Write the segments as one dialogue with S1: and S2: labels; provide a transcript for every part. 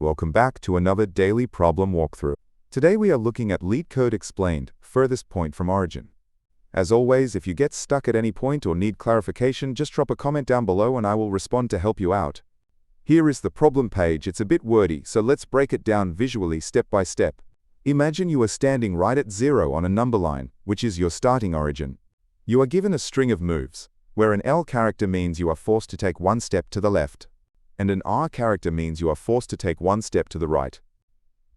S1: Welcome back to another daily problem walkthrough. Today we are looking at Leetcode explained, furthest point from origin. As always, if you get stuck at any point or need clarification, just drop a comment down below and I will respond to help you out. Here is the problem page. It's a bit wordy, so let's break it down visually step by step. Imagine you are standing right at 0 on a number line, which is your starting origin. You are given a string of moves, where an L character means you are forced to take one step to the left, and an R character means you are forced to take one step to the right.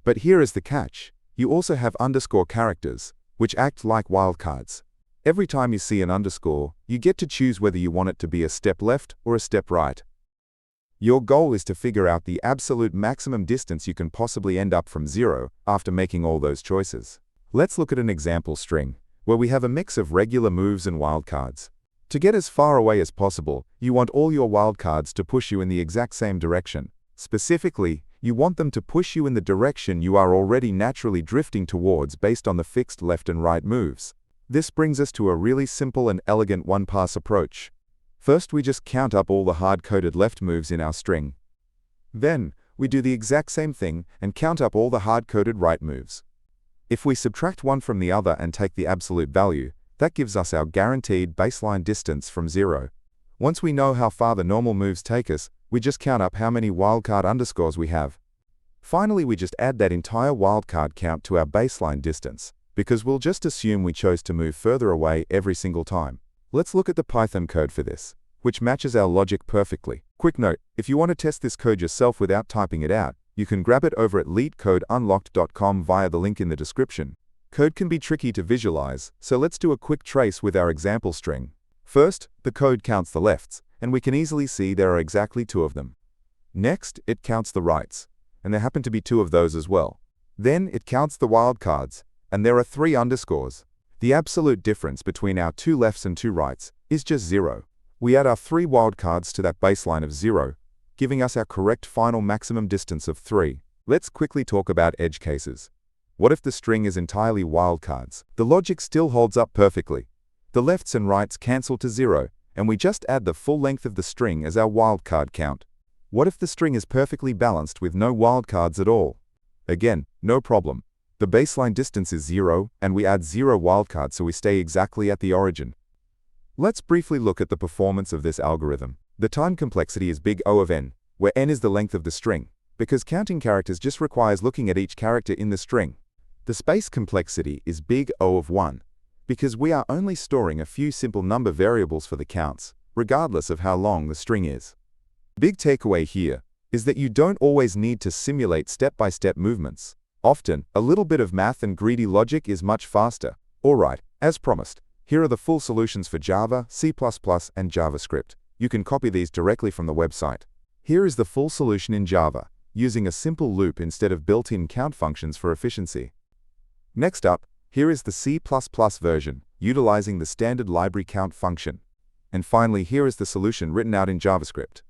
S1: But here is the catch. You also have underscore characters, which act like wildcards. Every time you see an underscore, you get to choose whether you want it to be a step left or a step right. Your goal is to figure out the absolute maximum distance you can possibly end up from 0 after making all those choices. Let's look at an example string, where we have a mix of regular moves and wildcards. To get as far away as possible, you want all your wildcards to push you in the exact same direction. Specifically, you want them to push you in the direction you are already naturally drifting towards based on the fixed left and right moves. This brings us to a really simple and elegant one-pass approach. First, we just count up all the hard-coded left moves in our string. Then, we do the exact same thing and count up all the hard-coded right moves. If we subtract one from the other and take the absolute value, that gives us our guaranteed baseline distance from 0. Once we know how far the normal moves take us, we just count up how many wildcard underscores we have. Finally, we just add that entire wildcard count to our baseline distance, because we'll just assume we chose to move further away every single time. Let's look at the Python code for this, which matches our logic perfectly. Quick note, if you want to test this code yourself without typing it out, you can grab it over at leetcodeunlocked.com via the link in the description. Code can be tricky to visualize, so let's do a quick trace with our example string. First, the code counts the lefts, and we can easily see there are exactly 2 of them. Next, it counts the rights, and there happen to be 2 of those as well. Then, it counts the wildcards, and there are 3 underscores. The absolute difference between our 2 lefts and 2 rights is just 0. We add our 3 wildcards to that baseline of 0, giving us our correct final maximum distance of 3. Let's quickly talk about edge cases. What if the string is entirely wildcards? The logic still holds up perfectly. The lefts and rights cancel to 0, and we just add the full length of the string as our wildcard count. What if the string is perfectly balanced with no wildcards at all? Again, no problem. The baseline distance is 0, and we add 0 wildcards so we stay exactly at the origin. Let's briefly look at the performance of this algorithm. The time complexity is big O of n, where n is the length of the string, because counting characters just requires looking at each character in the string. The space complexity is big O of 1, because we are only storing a few simple number variables for the counts, regardless of how long the string is. Big takeaway here is that you don't always need to simulate step-by-step movements. Often, a little bit of math and greedy logic is much faster. Alright, as promised, here are the full solutions for Java, C++, and JavaScript. You can copy these directly from the website. Here is the full solution in Java, using a simple loop instead of built-in count functions for efficiency. Next up, here is the C++ version, utilizing the standard library count function. And finally, here is the solution written out in JavaScript.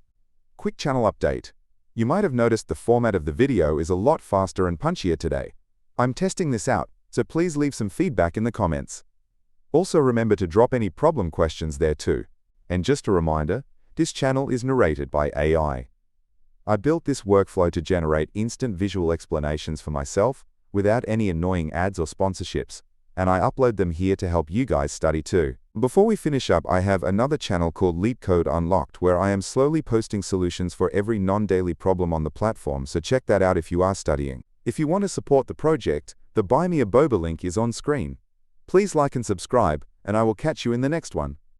S1: Quick channel update. You might have noticed the format of the video is a lot faster and punchier today. I'm testing this out, so please leave some feedback in the comments. Also remember to drop any problem questions there too. And just a reminder, this channel is narrated by AI. I built this workflow to generate instant visual explanations for myself, without any annoying ads or sponsorships, and I upload them here to help you guys study too. Before we finish up, I have another channel called Leetcode Unlocked where I am slowly posting solutions for every non-daily problem on the platform, so check that out if you are studying. If you want to support the project, the Buy Me a Boba link is on screen. Please like and subscribe, and I will catch you in the next one.